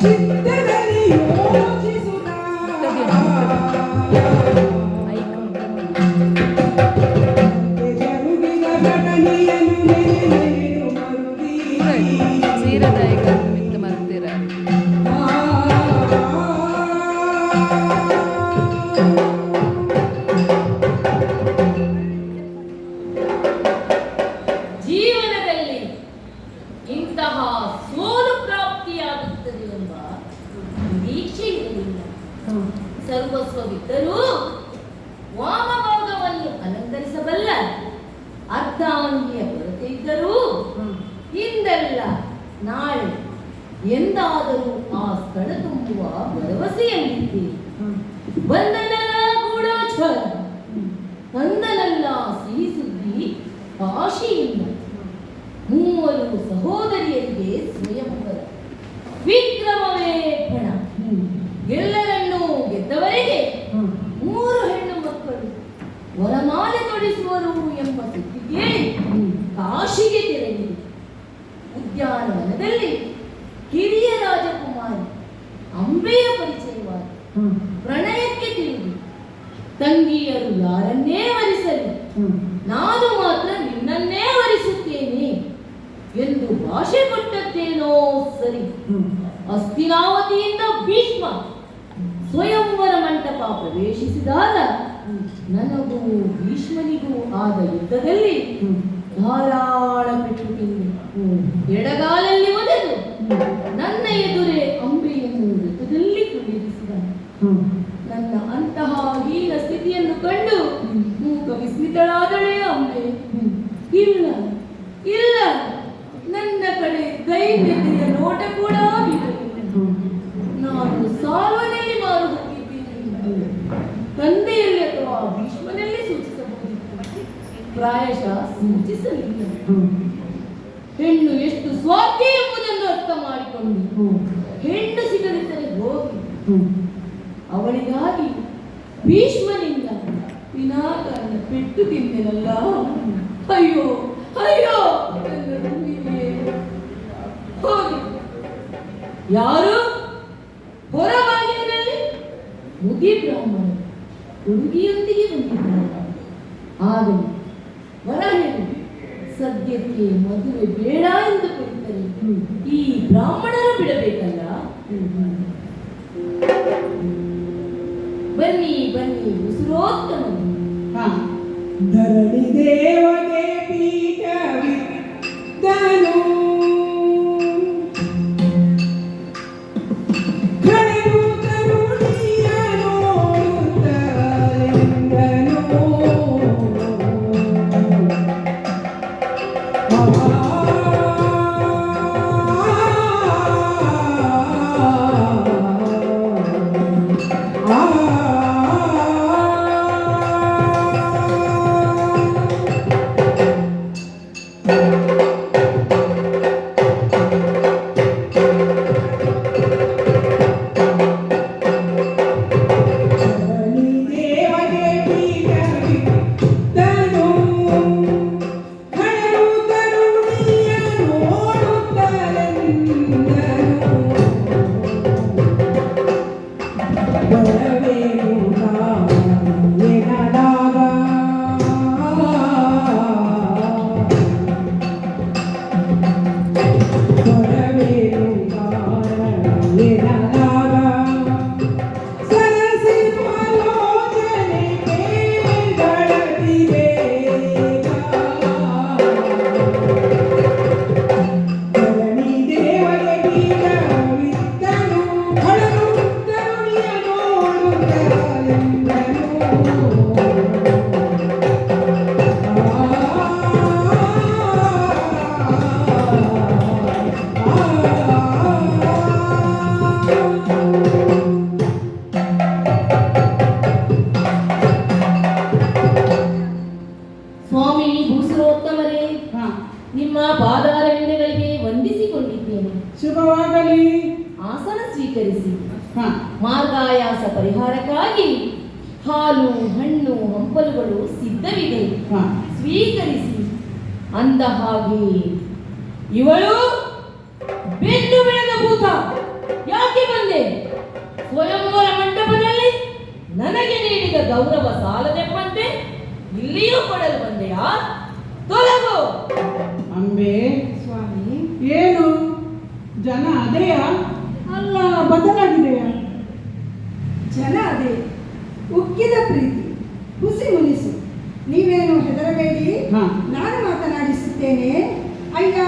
ಚಿತ್ತದಲ್ಲಿ ಯೋಚಿಸುತ್ತಾ ಜರುಗಿದ ಘಟನೆಯನ್ನು ನೆನೆದು ಮರುಗಿ ಕ್ಷೀರದಾಯಕ ಮಿತ್ತ ಮರ್ತೀರ ಜೀವನದಲ್ಲಿ ಇಂತಹ ಸೋಲು ಪ್ರಾಪ್ತಿಯಾಗುತ್ತದೆ ಎಂಬ ನಿರೀಕ್ಷೆ ಇರಲಿಲ್ಲ. ಸರ್ವಸ್ವವಿದ್ದರೂ ವಾಮಭಾಗವನ್ನು ಅಲಂಕರಿಸಬಲ್ಲ ಅರ್ಧಾಂಗಿಯ ಕೊರತೆ ಇದ್ದರೂ ಇಂದಲ್ಲ ನಾಳೆ ಎಂದಾದರೂ ಆ ಸ್ಥಳ ತುಂಬುವ ಭರವಸೆಯಲ್ಲಿದ್ದೆ. ಬಂದನಲ್ಲ ಗೂಢಾಚಾರ, ತಂದನಲ್ಲ ಸಿಹಿ ಸುದ್ದಿ ಕಾಶಿಯಿಂದ. ಮೂವರು ಸಹೋದರಿಯರಿಗೆ ಸ್ವಯಂವರ, ವಿಕ್ರಮವೇ ಪಣ. ಎಲ್ಲರನ್ನೂ ಗೆದ್ದವರಿಗೆ 3 ಹೆಣ್ಣು ಮಕ್ಕಳು ವರಮಾಲೆ ತೊಡಿಸುವರು ಎಂಬ ಸುದ್ದಿ ಕೇಳಿ ಕಾಶಿಗೆ ತೆರಳಿದೆ. ಉದ್ಯಾನವನದಲ್ಲಿ ಕಿರಿಯ ರಾಜಕುಮಾರಿ ಅಂಬೆಯ ಪರಿಚಯವಾದ ಪ್ರಣಯಕ್ಕೆ ತಿಳಿದು, ತಂಗಿಯರು ಯಾರನ್ನೇ ವರಿಸಲಿ ನಾನು ಮಾತ್ರ ನಿನ್ನನ್ನೇ ವರಿಸುತ್ತೇನೆ ಎಂದು ಭಾಷೆ ಕೊಟ್ಟದ್ದೇನೋ ಸರಿ. ಹಸ್ತಿನಾವತಿಯಿಂದ ಭೀಷ್ಮ ಸ್ವಯಂವರ ಮಂಟಪ ಪ್ರವೇಶಿಸಿದಾಗ ನನಗೂ ಭೀಷ್ಮನಿಗೂ ಆದ ಯುದ್ಧದಲ್ಲಿ ಧಾರಾಳ ಪೆಟ್ಟು ತಿಂದೆ. ಎಡಗಾಲಲ್ಲಿ ಒದೆದು ನನ್ನ ಎದುರೇ ಅಂಬೆಯನ್ನು ರಥದಲ್ಲಿ ಕುಳ್ಳಿರಿಸಿದ. ನನ್ನ ಅಂತಹ ಹೀನ ಸ್ಥಿತಿಯನ್ನು ಕಂಡು ಮೂಕ ವಿಸ್ಮಿತಳಾದಳೇ ಅಂಬೆ. ಇಲ್ಲ ಇಲ್ಲ, ನನ್ನ ಕಡೆ ದೈನ್ಯತೆಯ ನೋಟ ಕೂಡ ಬೀರಲಿಲ್ಲ. ನಾನು ಸಾಲನಲ್ಲಿ ಮಾರು ಹೋಗಿದ್ದೇನೆ. ತಂದೆಯಲ್ಲಿ ಅಥವಾ ಭೀಷ್ಮನಲ್ಲಿ ಸೂಚಿಸಬಹುದಿತ್ತು, ಪ್ರಾಯಶಃ ಸೂಚಿಸಲಿಲ್ಲ. ಹೆಣ್ಣು ಎಷ್ಟು ಸ್ವಾರ್ಥಿ ಎಂಬುದನ್ನು ಅರ್ಥ ಮಾಡಿಕೊಂಡು ಹೆಣ್ಣು ಸಿಗದಿದ್ದರೆ ಹೋಗಿ ಅವಳಿಗಾಗಿ ಭೀಷ್ಮನಿಂದ ವಿನಾಕಾರಣ ಪೆಟ್ಟು ತಿಂದೆನಲ್ಲ. ಅಯ್ಯೋ ಅಯ್ಯೋ, ಹೋಗಿ ಯಾರು ಹೊರಬಾಗಿಲಿನಲ್ಲಿ ಮುದಿ ಬ್ರಾಹ್ಮಣ ಹುಡುಗಿಯೊಂದಿಗೆ ಬಂದಿದ್ದಾರೆ. ಆಗಲಿ ವರ ಹೇಳಿ, ಸದ್ಯಕ್ಕೆ ಮದುವೆ ಬೇಡ ಎಂದು ಕೊಟ್ಟರೆ ಈ ಬ್ರಾಹ್ಮಣರು ಬಿಡಬೇಕಲ್ಲ. ಬನ್ನಿ ಬನ್ನಿ ಉಸಿರೋತ್ತಮ. ಧರಣಿ ದೇವಗೆ ಪೀಠವಿದ್ದನು, ಕಳೆದು ತರುಣಿಯ ನೋಡುತ್ತಲೆಂದನು. ಶುಭವಾಗಲಿ. ಆಸನ ಸ್ವೀಕರಿಸಿ. ಮಾರ್ಗಾಯಾಸ ಪರಿಹಾರಕ್ಕಾಗಿ ಹಾಲು ಹಣ್ಣು ಹಂಪಲುಗಳು ಸಿದ್ಧವಿದೆ, ಸ್ವೀಕರಿಸಿ. ಅಂದ ಹಾಗೆ ಇವಳು ಬೆನ್ನು ಬೆಳೆದ ಭೂತ, ಯಾಕೆ ನೀಡಿದ ಗೌರವ ಸಾಲದೆಂಬಂತೆ ಇಲ್ಲಿಯೂ ಕೊಡಲು ಬಂದೆಯಾ? ತೊಲಗು. ಅಂಬೆ, ಸ್ವಾಮಿ, ಏನು ಜನ ಅದೇಯಾ ಅಲ್ಲ ಬದಲಾಗಿದೆಯಾ? ಜನ ಅದೇ, ಉಕ್ಕಿದ ಪ್ರೀತಿ, ಹುಸಿ ಮುನಿಸು. ನೀವೇನು ಹೆದರಬೇಡಿ, ಹಾ. ನಾನು ಮಾತನಾಡಿಸುತ್ತೇನೆ. ಅಯ್ಯ